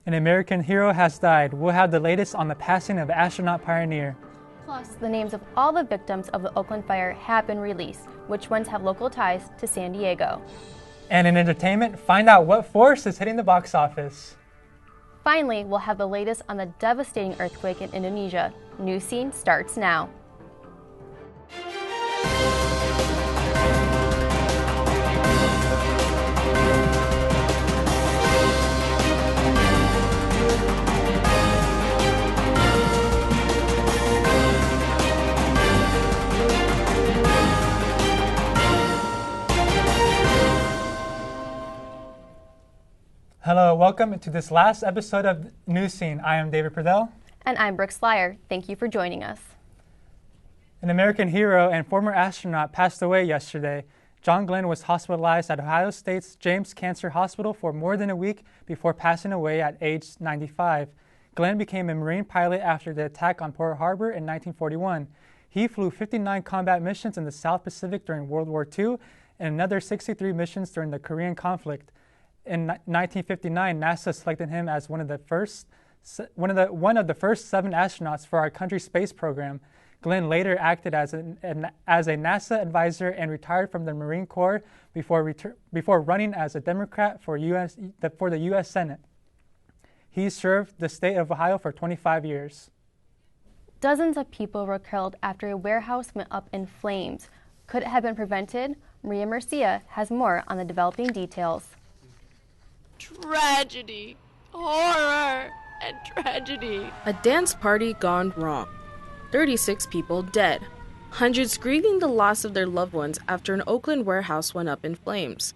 An American hero has died. We'll have the latest on the passing of astronaut pioneer. Plus, the names of all the victims of the Oakland fire have been released, which ones have local ties to San Diego. And in entertainment, find out what force is hitting the box office. Finally, we'll have the latest on the devastating earthquake in Indonesia. Newscene starts now. Hello, welcome to this last episode of Newscene. I am David Purdell. And I'm Brooke Slyer. Thank you for joining us. An American hero and former astronaut passed away yesterday. John Glenn was hospitalized at Ohio State's James Cancer Hospital for more than a week before passing away at age 95. Glenn became a Marine pilot after the attack on Pearl Harbor in 1941. He flew 59 combat missions in the South Pacific during World War II and another 63 missions during the Korean conflict. In 1959, NASA selected him as one of the first 7 astronauts for our country's space program. Glenn later acted as a NASA advisor and retired from the Marine Corps before running as a Democrat for the U.S. Senate. He served the state of Ohio for 25 years. Dozens of people were killed after a warehouse went up in flames. Could it have been prevented? Maria Murcia has more on the developing details. Tragedy, horror, and tragedy. A dance party gone wrong. 36 people dead. Hundreds grieving the loss of their loved ones after an Oakland warehouse went up in flames.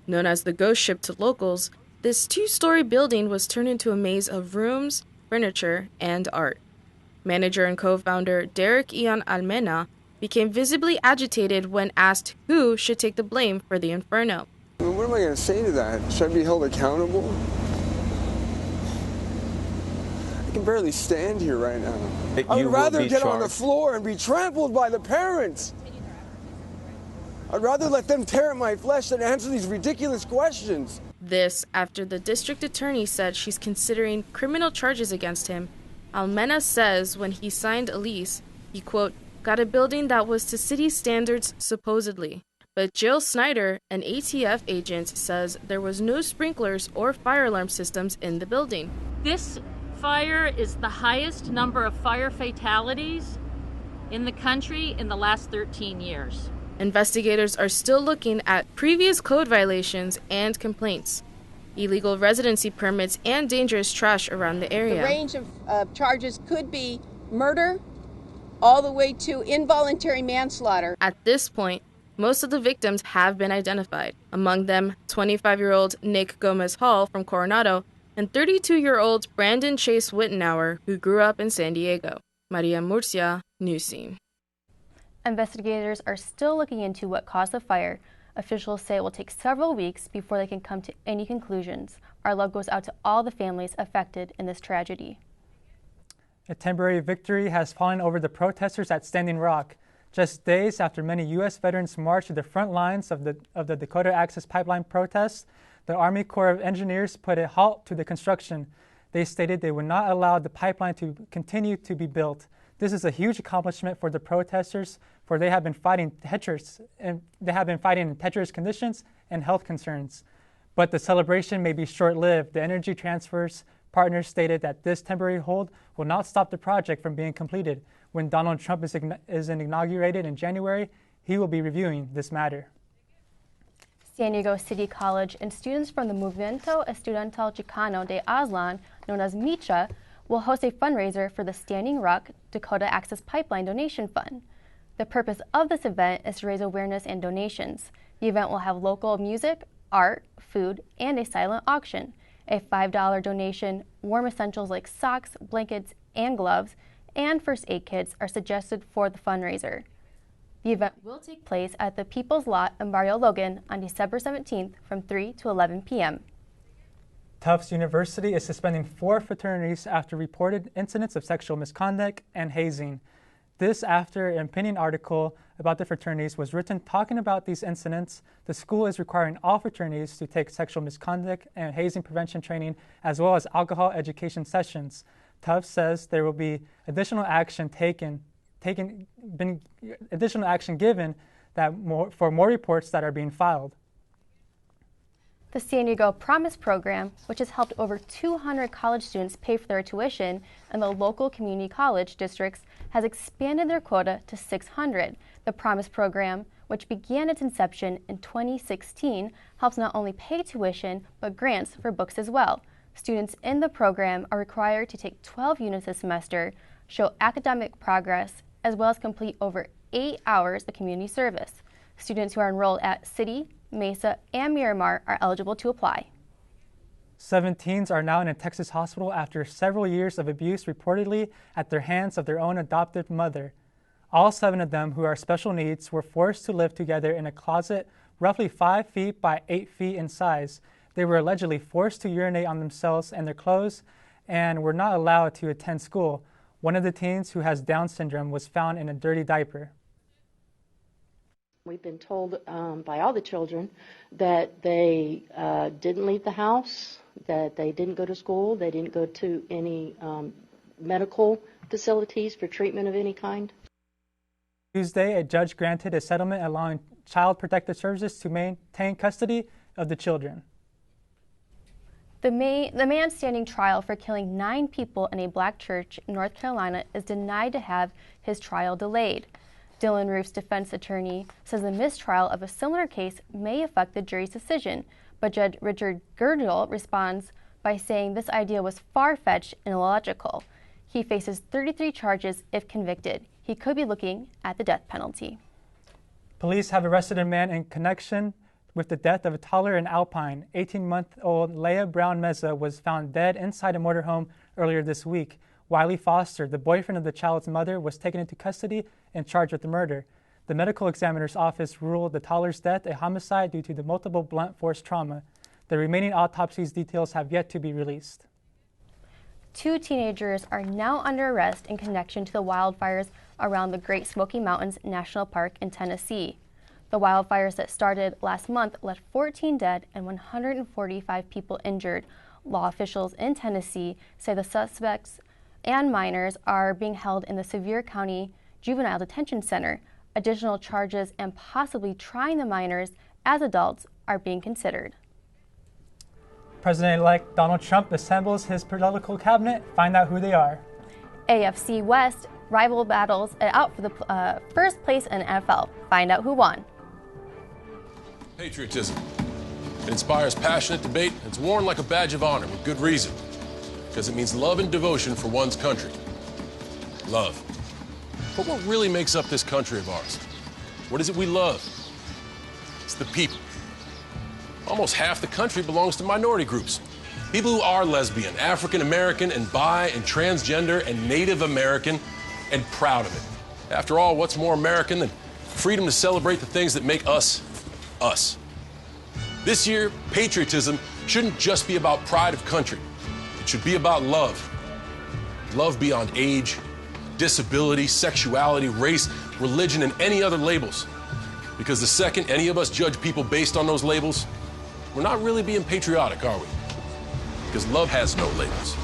Known as the ghost ship to locals, this 2-story building was turned into a maze of rooms, furniture, and art. Manager and co-founder Derek Ian Almena became visibly agitated when asked who should take the blame for the inferno. What am I going to say to that? Should I be held accountable? I can barely stand here right now. I would rather get on the floor and be trampled by the parents. I'd rather let them tear at my flesh than answer these ridiculous questions. This after the district attorney said she's considering criminal charges against him. Almena says when he signed a lease, he, quote, got a building that was to city standards supposedly. But Jill Snyder, an ATF agent, says there was no sprinklers or fire alarm systems in the building. This fire is the highest number of fire fatalities in the country in the last 13 years. Investigators are still looking at previous code violations and complaints, illegal residency permits, and dangerous trash around the area. The range of charges could be murder all the way to involuntary manslaughter. At this point, most of the victims have been identified. Among them, 25-year-old Nick Gomez Hall from Coronado and 32-year-old Brandon Chase Wittenauer, who grew up in San Diego. Maria Murcia, Newscene. Investigators are still looking into what caused the fire. Officials say it will take several weeks before they can come to any conclusions. Our love goes out to all the families affected in this tragedy. A temporary victory has fallen over the protesters at Standing Rock. Just days after many U.S. veterans marched to the front lines of the Dakota Access Pipeline protests, the Army Corps of Engineers put a halt to the construction. They stated they would not allow the pipeline to continue to be built. This is a huge accomplishment for the protesters, for they have been fighting in treacherous conditions and health concerns. But the celebration may be short-lived. The Energy Transfer's partners stated that this temporary hold will not stop the project from being completed. When Donald Trump is inaugurated in January, he will be reviewing this matter. San Diego City College and students from the Movimiento Estudiantil Chicano de Aztlan, known as MICHA, will host a fundraiser for the Standing Rock Dakota Access Pipeline Donation Fund. The purpose of this event is to raise awareness and donations. The event will have local music, art, food, and a silent auction. A $5 donation, warm essentials like socks, blankets, and gloves, and first aid kits are suggested for the fundraiser. The event will take place at the People's Lot in Barrio Logan on December 17th from 3 to 11 p.m. Tufts University is suspending 4 fraternities after reported incidents of sexual misconduct and hazing. This after an opinion article about the fraternities was written talking about these incidents. The school is requiring all fraternities to take sexual misconduct and hazing prevention training, as well as alcohol education sessions. Tufts says there will be additional action given for more reports that are being filed. The San Diego Promise program, which has helped over 200 college students pay for their tuition in the local community college districts, has expanded their quota to 600. The Promise program, which began its inception in 2016, helps not only pay tuition, but grants for books as well. Students in the program are required to take 12 units a semester, show academic progress, as well as complete over 8 hours of community service. Students who are enrolled at City, Mesa, and Miramar are eligible to apply. 7 teens are now in a Texas hospital after several years of abuse reportedly at the hands of their own adoptive mother. All 7 of them, who are special needs, were forced to live together in a closet roughly 5 feet by 8 feet in size. They were allegedly forced to urinate on themselves and their clothes and were not allowed to attend school. One of the teens, who has Down syndrome, was found in a dirty diaper. We've been told by all the children that they didn't leave the house, that they didn't go to school, they didn't go to any medical facilities for treatment of any kind. Tuesday, a judge granted a settlement allowing Child Protective Services to maintain custody of the children. The man standing trial for killing 9 people in a black church in North Carolina is denied to have his trial delayed. Dylan Roof's defense attorney says the mistrial of a similar case may affect the jury's decision, but Judge Richard Girdle responds by saying this idea was far-fetched and illogical. He faces 33 charges if convicted. He could be looking at the death penalty. Police have arrested a man in connection with the death of a toddler in Alpine. 18-month-old Leah Brown Meza was found dead inside a motorhome earlier this week. Wiley Foster, the boyfriend of the child's mother, was taken into custody and charged with the murder. The medical examiner's office ruled the toddler's death a homicide due to the multiple blunt force trauma. The remaining autopsy's details have yet to be released. 2 teenagers are now under arrest in connection to the wildfires around the Great Smoky Mountains National Park in Tennessee. The wildfires that started last month left 14 dead and 145 people injured. Law officials in Tennessee say the suspects and minors are being held in the Sevier County Juvenile Detention Center. Additional charges and possibly trying the minors as adults are being considered. President-elect Donald Trump assembles his political cabinet. Find out who they are. AFC West rival battles it out for the first place in NFL. Find out who won. Patriotism. It inspires passionate debate. It's worn like a badge of honor with good reason. Because it means love and devotion for one's country. Love. But what really makes up this country of ours? What is it we love? It's the people. Almost half the country belongs to minority groups. People who are lesbian, African American, and bi and transgender and Native American, and proud of it. After all, what's more American than freedom to celebrate the things that make us, us? This year, patriotism shouldn't just be about pride of country. It should be about love. Love beyond age, disability, sexuality, race, religion, and any other labels. Because the second any of us judge people based on those labels, we're not really being patriotic, are we? Because love has no labels.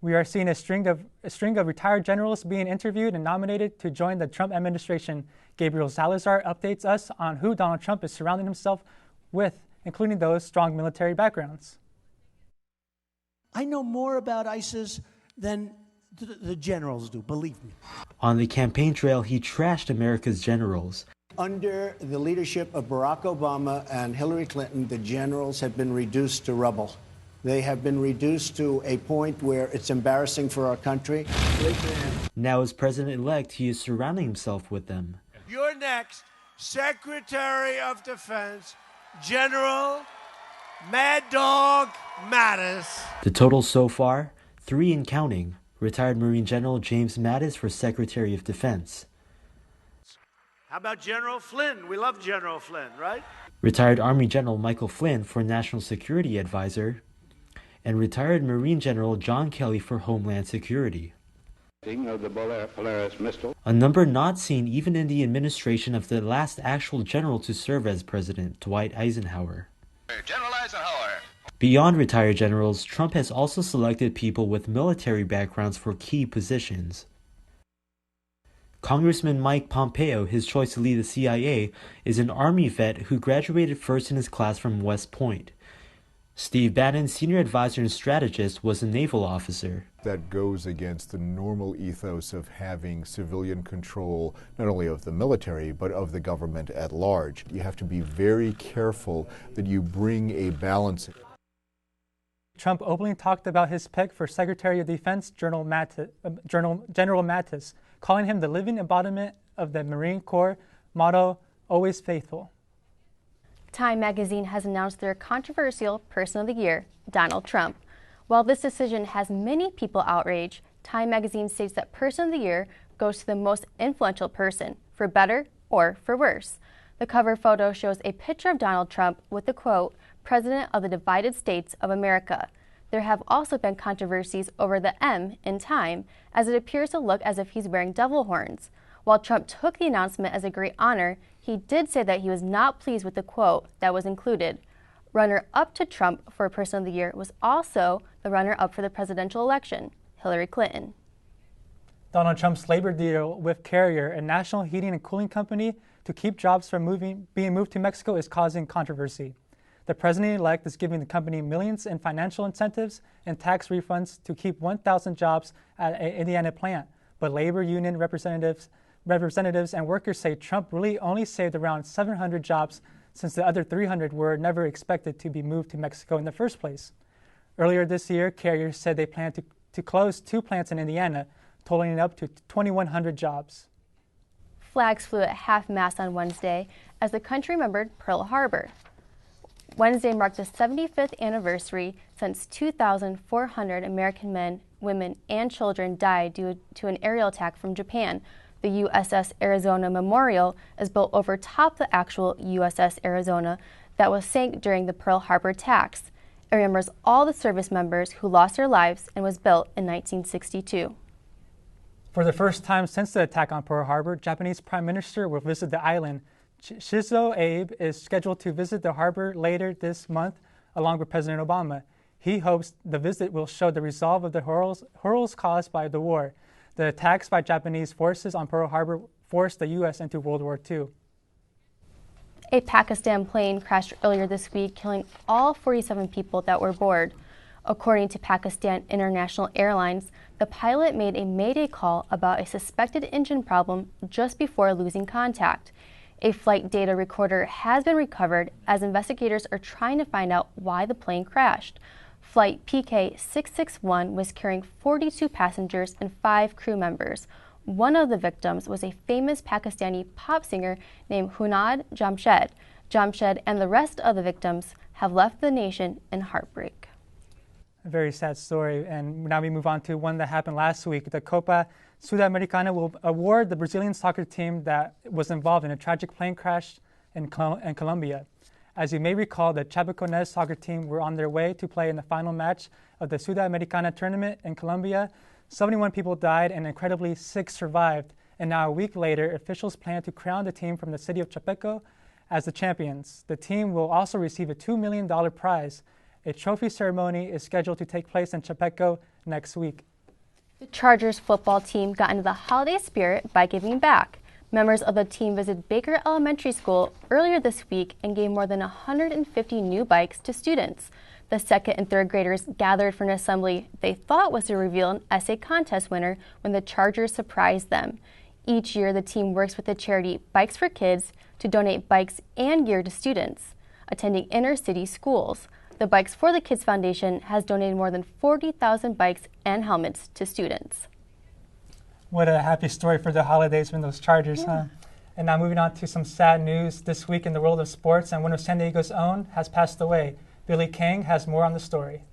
We are seeing a string of retired generals being interviewed and nominated to join the Trump administration. Gabriel Salazar updates us on who Donald Trump is surrounding himself with, including those strong military backgrounds. I know more about ISIS than the generals do, believe me. On the campaign trail, he trashed America's generals. Under the leadership of Barack Obama and Hillary Clinton, the generals have been reduced to rubble. They have been reduced to a point where it's embarrassing for our country. Now as president-elect, he is surrounding himself with them. Your next Secretary of Defense, General Mad Dog Mattis. The total so far, 3 and counting. Retired Marine General James Mattis for Secretary of Defense. How about General Flynn? We love General Flynn, right? retired Army General Michael Flynn for National Security Advisor, and retired Marine General John Kelly for Homeland Security. Of the Polaris missile. A number not seen even in the administration of the last actual general to serve as president, Dwight Eisenhower. General Eisenhower. Beyond retired generals, Trump has also selected people with military backgrounds for key positions. Congressman Mike Pompeo, his choice to lead the CIA, is an Army vet who graduated first in his class from West Point. Steve Bannon, senior advisor and strategist, was a naval officer. That goes against the normal ethos of having civilian control, not only of the military, but of the government at large. You have to be very careful that you bring a balance. Trump openly talked about his pick for Secretary of Defense, General Mattis, calling him the living embodiment of the Marine Corps motto, always faithful. Time magazine has announced their controversial Person of the Year, Donald Trump. While this decision has many people outraged, Time magazine states that Person of the Year goes to the most influential person, for better or for worse. The cover photo shows a picture of Donald Trump with the quote, President of the Divided States of America. There have also been controversies over the M in Time, as it appears to look as if he's wearing devil horns. While Trump took the announcement as a great honor, he did say that he was not pleased with the quote that was included. Runner-up to Trump for Person of the Year was also the runner-up for the presidential election, Hillary Clinton. Donald Trump's labor deal with Carrier, a national heating and cooling company, to keep jobs from being moved to Mexico is causing controversy. The president-elect is giving the company millions in financial incentives and tax refunds to keep 1,000 jobs at an Indiana plant, but labor union representatives and workers say Trump really only saved around 700 jobs since the other 300 were never expected to be moved to Mexico in the first place. Earlier this year, Carrier said they plan to close 2 plants in Indiana, totaling up to 2,100 jobs. Flags flew at half-mast on Wednesday as the country remembered Pearl Harbor. Wednesday marked the 75th anniversary since 2,400 American men, women, and children died due to an aerial attack from Japan. The USS Arizona Memorial is built over top the actual USS Arizona that was sank during the Pearl Harbor attacks. It remembers all the service members who lost their lives and was built in 1962. For the first time since the attack on Pearl Harbor, Japanese Prime Minister will visit the island. Shinzo Abe is scheduled to visit the harbor later this month, along with President Obama. He hopes the visit will show the resolve of the horrors caused by the war. The attacks by Japanese forces on Pearl Harbor forced the U.S. into World War II. A Pakistan plane crashed earlier this week, killing all 47 people that were aboard. According to Pakistan International Airlines, the pilot made a mayday call about a suspected engine problem just before losing contact. A flight data recorder has been recovered as investigators are trying to find out why the plane crashed. Flight PK661 was carrying 42 passengers and 5 crew members. One of the victims was a famous Pakistani pop singer named Hunad Jamshed. Jamshed and the rest of the victims have left the nation in heartbreak. A very sad story, and now we move on to one that happened last week. The Copa Sudamericana will award the Brazilian soccer team that was involved in a tragic plane crash in Colombia. As you may recall, the Chapecoense soccer team were on their way to play in the final match of the Sudamericana tournament in Colombia. 71 people died and incredibly 6 survived. And now a week later, officials plan to crown the team from the city of Chapeco as the champions. The team will also receive a $2 million prize. A trophy ceremony is scheduled to take place in Chapeco next week. The Chargers football team got into the holiday spirit by giving back. Members of the team visited Baker Elementary School earlier this week and gave more than 150 new bikes to students. The 2nd and 3rd graders gathered for an assembly they thought was to reveal an essay contest winner when the Chargers surprised them. Each year, the team works with the charity Bikes for Kids to donate bikes and gear to students attending inner-city schools. The Bikes for the Kids Foundation has donated more than 40,000 bikes and helmets to students. What a happy story for the holidays from those Chargers, huh? And now moving on to some sad news this week in the world of sports, and one of San Diego's own has passed away. Billy King has more on the story.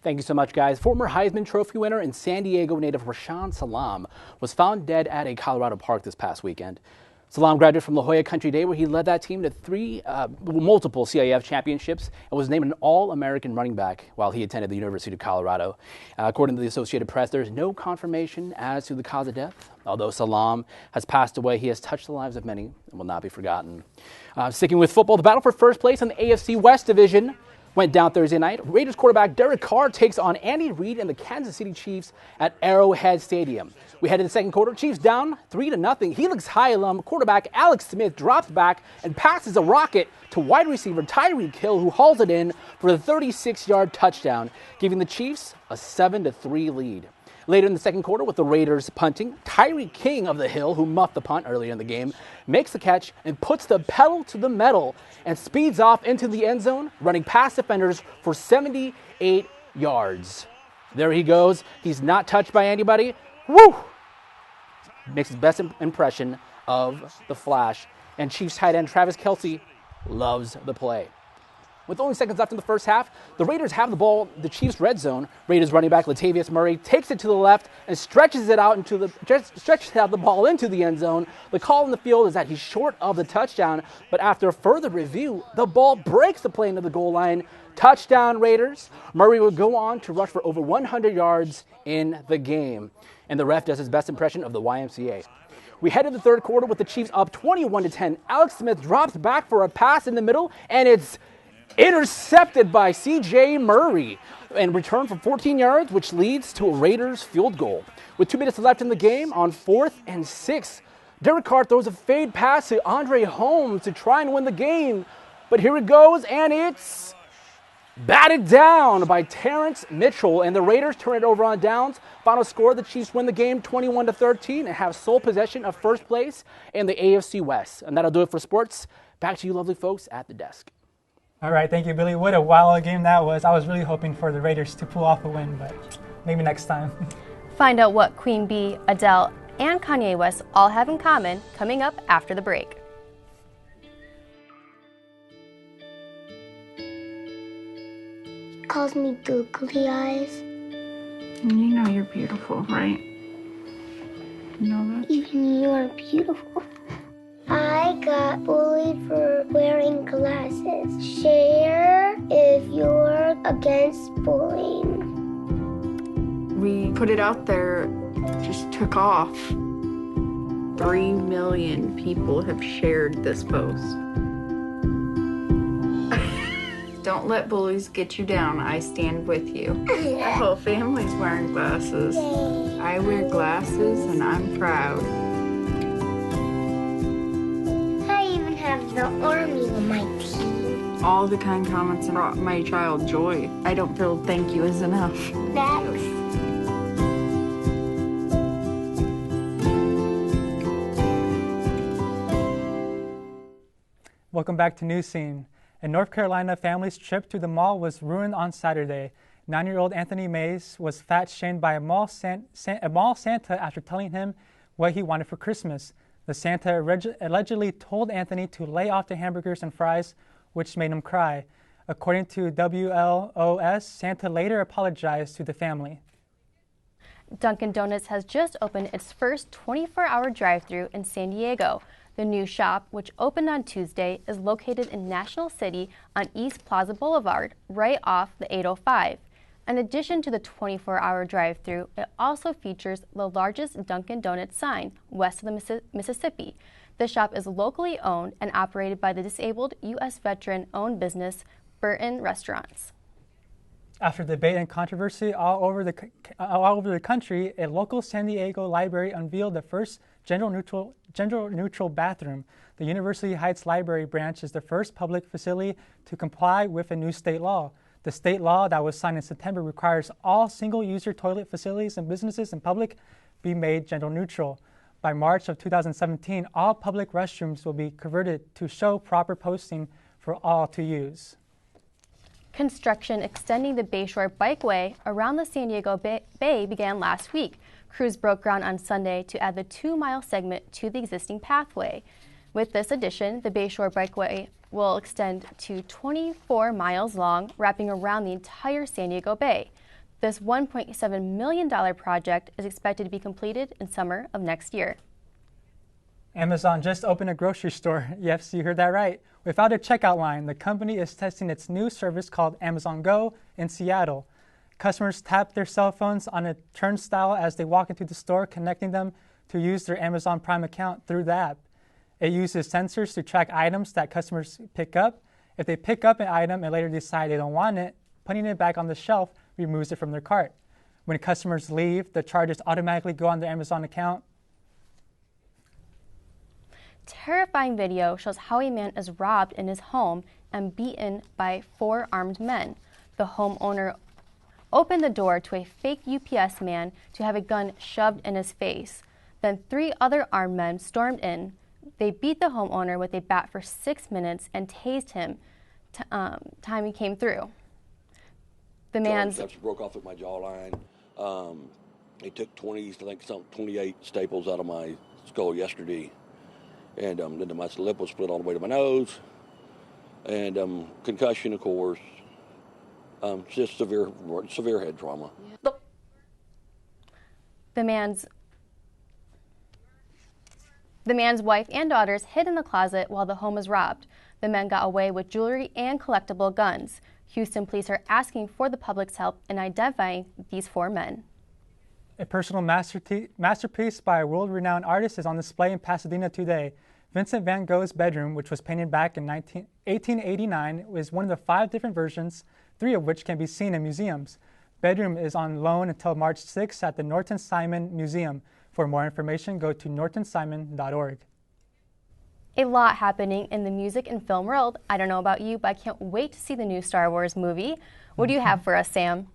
Thank you so much, guys. Former Heisman Trophy winner and San Diego native Rashaan Salam was found dead at a Colorado park this past weekend. Salam graduated from La Jolla Country Day, where he led that team to multiple CIF championships and was named an All-American running back while he attended the University of Colorado. According to the Associated Press, there is no confirmation as to the cause of death. Although Salam has passed away, he has touched the lives of many and will not be forgotten. Sticking with football, the battle for first place in the AFC West Division went down Thursday night. Raiders quarterback Derek Carr takes on Andy Reid and the Kansas City Chiefs at Arrowhead Stadium. We head to the second quarter. Chiefs down 3-0. Helix High alum quarterback Alex Smith drops back and passes a rocket to wide receiver Tyreek Hill, who hauls it in for the 36-yard touchdown, giving the Chiefs a 7-3 lead. Later in the second quarter, with the Raiders punting, Tyreek King of the Hill, who muffed the punt earlier in the game, makes the catch and puts the pedal to the metal and speeds off into the end zone, running past defenders for 78 yards. There he goes. He's not touched by anybody. Woo! Makes his best impression of the Flash. And Chiefs tight end Travis Kelce loves the play. With only seconds left in the first half, the Raiders have the ball, the Chiefs' red zone. Raiders running back Latavius Murray takes it to the left and stretches out the ball into the end zone. The call in the field is that he's short of the touchdown, but after further review, the ball breaks the plane to the goal line. Touchdown, Raiders. Murray would go on to rush for over 100 yards in the game. And the ref does his best impression of the YMCA. We head to the third quarter with the Chiefs up 21-10. Alex Smith drops back for a pass in the middle, and it's intercepted by C.J. Murray and returned for 14 yards, which leads to a Raiders field goal. With 2 minutes left in the game, on 4th and 6, Derek Carr throws a fade pass to Andre Holmes to try and win the game. But here it goes, and it's batted down by Terrence Mitchell, and the Raiders turn it over on downs. Final score, the Chiefs win the game 21-13 and have sole possession of first place in the AFC West. And that'll do it for sports. Back to you lovely folks at the desk. All right, thank you, Billy. What a wild game that was. I was really hoping for the Raiders to pull off a win, but maybe next time. Find out what Queen Bee, Adele, and Kanye West all have in common coming up after the break. Calls me googly eyes. You know you're beautiful, right? You know that? Even you are beautiful. I got bullied for wearing glasses. Share if you're against bullying. We put it out there, just took off. 3 million people have shared this post. Don't let bullies get you down. I stand with you. Our whole family's wearing glasses. I wear glasses and I'm proud. I even have the army on my team. All the kind comments brought my child joy. I don't feel thank you is enough. Thanks. Welcome back to Newscene. In North Carolina, family's trip to the mall was ruined on Saturday. 9-year-old Anthony Mays was fat-shamed by a mall Santa after telling him what he wanted for Christmas. The Santa allegedly told Anthony to lay off the hamburgers and fries, which made him cry. According to WLOS, Santa later apologized to the family. Dunkin' Donuts has just opened its first 24-hour drive-thru in San Diego. The new shop, which opened on Tuesday, is located in National City on East Plaza Boulevard, right off the 805. In addition to the 24-hour drive-thru, it also features the largest Dunkin' Donuts sign west of the Mississippi. The shop is locally owned and operated by the disabled U.S. veteran-owned business Burton Restaurants. After debate and controversy all over the country, a local San Diego library unveiled the first gender-neutral bathroom. The University Heights Library branch is the first public facility to comply with a new state law. The state law that was signed in September requires all single-user toilet facilities and businesses in public be made gender-neutral. By March of 2017, all public restrooms will be converted to show proper posting for all to use. Construction extending the Bayshore Bikeway around the San Diego Bay began last week. Crews broke ground on Sunday to add the 2-mile segment to the existing pathway. With this addition, the Bayshore Bikeway will extend to 24 miles long, wrapping around the entire San Diego Bay. This $1.7 million project is expected to be completed in summer of next year. Amazon just opened a grocery store. Yes, you heard that right. Without a checkout line, the company is testing its new service called Amazon Go in Seattle. Customers tap their cell phones on a turnstile as they walk into the store, connecting them to use their Amazon Prime account through the app. It uses sensors to track items that customers pick up. If they pick up an item and later decide they don't want it, putting it back on the shelf removes it from their cart. When customers leave, the charges automatically go on their Amazon account. Terrifying video shows how a man is robbed in his home and beaten by 4 armed men. The homeowner opened the door to a fake UPS man to have a gun shoved in his face. Then 3 other armed men stormed in. They beat the homeowner with a bat for 6 minutes and tased him time he came through. The man's broke off at my jawline. They took 28 staples out of my skull yesterday. And then my lip was split all the way to my nose. And concussion, of course. Just severe head trauma. The man's wife and daughters hid in the closet while the home was robbed. The men got away with jewelry and collectible guns. Houston police are asking for the public's help in identifying these 4 men. A personal masterpiece by a world-renowned artist is on display in Pasadena today. Vincent van Gogh's bedroom, which was painted back in 1889, is one of the 5 different versions, 3 of which can be seen in museums. Bedroom is on loan until March 6 at the Norton Simon Museum. For more information, go to nortonsimon.org. A lot happening in the music and film world. I don't know about you, but I can't wait to see the new Star Wars movie. What do you have for us, Sam?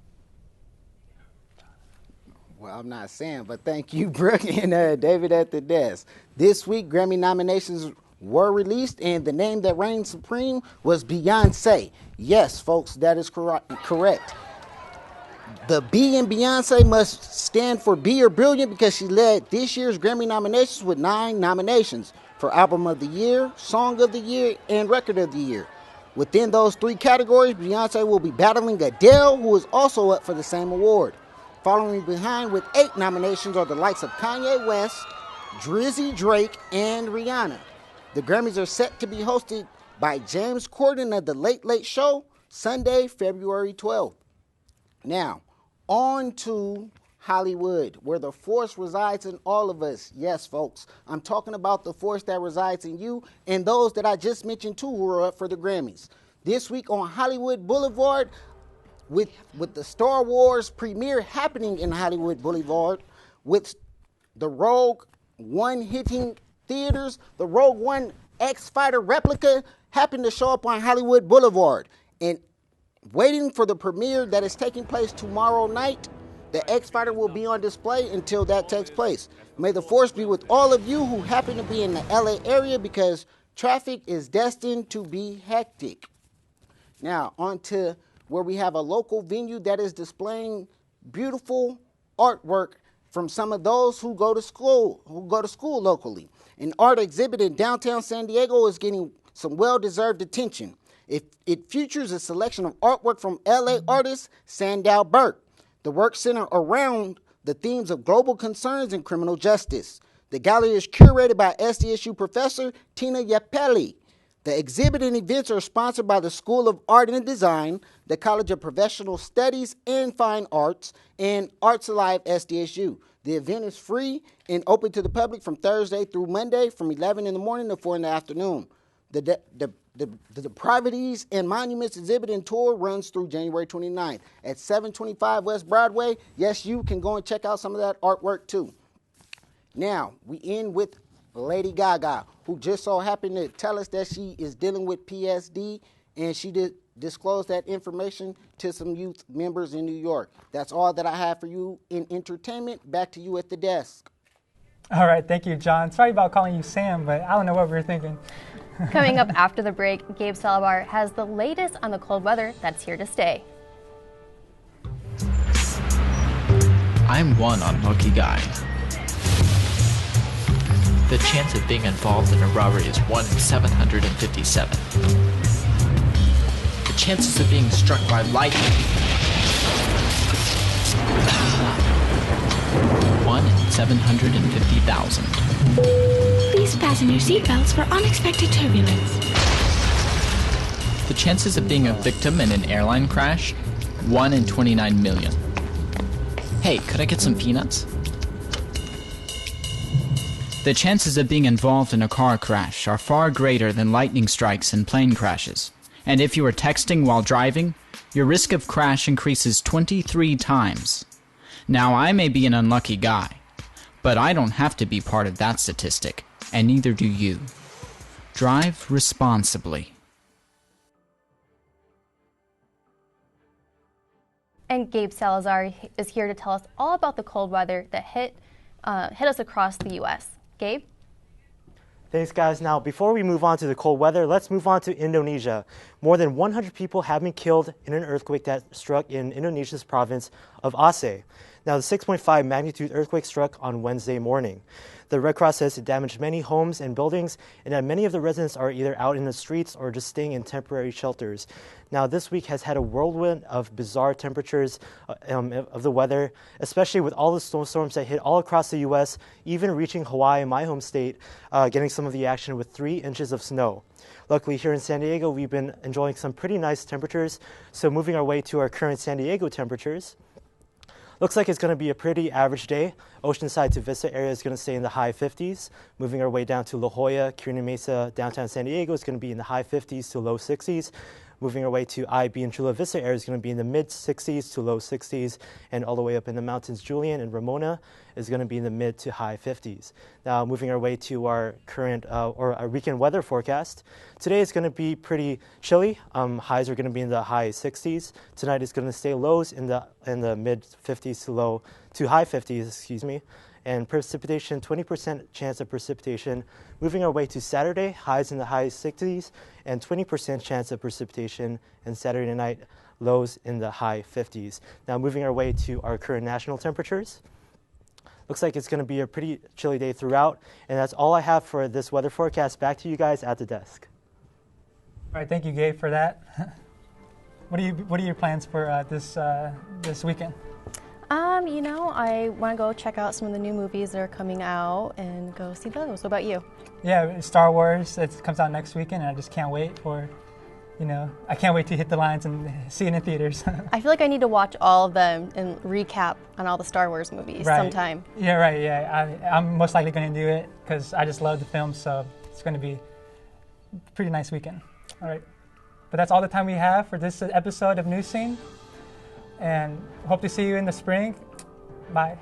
Well, I'm not Sam, but thank you, Brooke and David at the desk. This week, Grammy nominations were released, and the name that reigned supreme was Beyonce. Yes, folks, that is correct. The B in Beyonce must stand for Be or Brilliant because she led this year's Grammy nominations with 9 nominations for Album of the Year, Song of the Year, and Record of the Year. Within those 3 categories, Beyonce will be battling Adele, who is also up for the same award. Following behind with 8 nominations are the likes of Kanye West, Drizzy Drake, and Rihanna. The Grammys are set to be hosted by James Corden of The Late Late Show, Sunday, February 12th. Now, on to Hollywood, where the force resides in all of us. Yes, folks, I'm talking about the force that resides in you and those that I just mentioned too who are up for the Grammys. This week on Hollywood Boulevard, with the Star Wars premiere happening in Hollywood Boulevard, with the Rogue One hitting theaters, the Rogue One X-Fighter replica happened to show up on Hollywood Boulevard. And waiting for the premiere that is taking place tomorrow night, the X-Fighter will be on display until that takes place. May the force be with all of you who happen to be in the LA area because traffic is destined to be hectic. Now, on to where we have a local venue that is displaying beautiful artwork from some of those who go to school locally. An art exhibit in downtown San Diego is getting some well-deserved attention. It features a selection of artwork from LA artist Sandow Burke. The work centers around the themes of global concerns and criminal justice. The gallery is curated by SDSU professor Tina Yapeli. The exhibit and events are sponsored by the School of Art and Design, the College of Professional Studies and Fine Arts, and Arts Alive SDSU. The event is free and open to the public from Thursday through Monday from 11 in the morning to 4 in the afternoon. The Privities and Monuments exhibit and tour runs through January 29th at 725 West Broadway. Yes, you can go and check out some of that artwork too. Now, we end with Lady Gaga, who just so happened to tell us that she is dealing with PSD, and she did disclose that information to some youth members in New York. That's all that I have for you in entertainment. Back to you at the desk. All right, thank you, John. Sorry about calling you Sam, but I don't know what we were thinking. Coming up after the break, Gabe Salabar has the latest on the cold weather that's here to stay. I'm one unlucky guy. The chance of being involved in a robbery is 1 in 757. The chances of being struck by lightning. 1 in 750,000. Please fasten your seatbelts for unexpected turbulence. The chances of being a victim in an airline crash? 1 in 29 million. Hey, could I get some peanuts? The chances of being involved in a car crash are far greater than lightning strikes and plane crashes. And if you are texting while driving, your risk of crash increases 23 times. Now, I may be an unlucky guy, but I don't have to be part of that statistic, and neither do you. Drive responsibly. And Gabe Salazar is here to tell us all about the cold weather that hit us across the U.S. Gabe? Thanks, guys. Now, before we move on to the cold weather, let's move on to Indonesia. More than 100 people have been killed in an earthquake that struck in Indonesia's province of Aceh. Now, the 6.5 magnitude earthquake struck on Wednesday morning. The Red Cross says it damaged many homes and buildings, and that many of the residents are either out in the streets or just staying in temporary shelters. Now, this week has had a whirlwind of bizarre temperatures of the weather, especially with all the snowstorms that hit all across the U.S., even reaching Hawaii, my home state, getting some of the action with 3 inches of snow. Luckily, here in San Diego, we've been enjoying some pretty nice temperatures, so moving our way to our current San Diego temperatures. Looks like it's going to be a pretty average day. Oceanside to Vista area is going to stay in the high 50s. Moving our way down to La Jolla, Kearny Mesa, downtown San Diego is going to be in the high 50s to low 60s. Moving our way to IB and Chula Vista area is going to be in the mid 60s to low 60s. And all the way up in the mountains, Julian and Ramona is going to be in the mid to high 50s. Now, moving our way to our current or our weekend weather forecast. Today is going to be pretty chilly. Highs are going to be in the high 60s. Tonight is going to stay lows in the mid 50s to high 50s, excuse me. And precipitation, 20% chance of precipitation. Moving our way to Saturday, highs in the high 60s and 20% chance of precipitation. And Saturday night, lows in the high 50s. Now moving our way to our current national temperatures. Looks like it's going to be a pretty chilly day throughout. And that's all I have for this weather forecast. Back to you guys at the desk. All right, thank you, Gabe, for that. What are your plans for this weekend? You know, I want to go check out some of the new movies that are coming out and go see those. What about you? Yeah, Star Wars, it comes out next weekend, and I just can't wait for, I can't wait to hit the lines and see it in theaters. I feel like I need to watch all of them and recap on all the Star Wars movies sometime. Yeah, right, yeah. I'm most likely going to do it because I just love the film, so it's going to be a pretty nice weekend. All right. But that's all the time we have for this episode of Newscene. And hope to see you in the spring. Bye.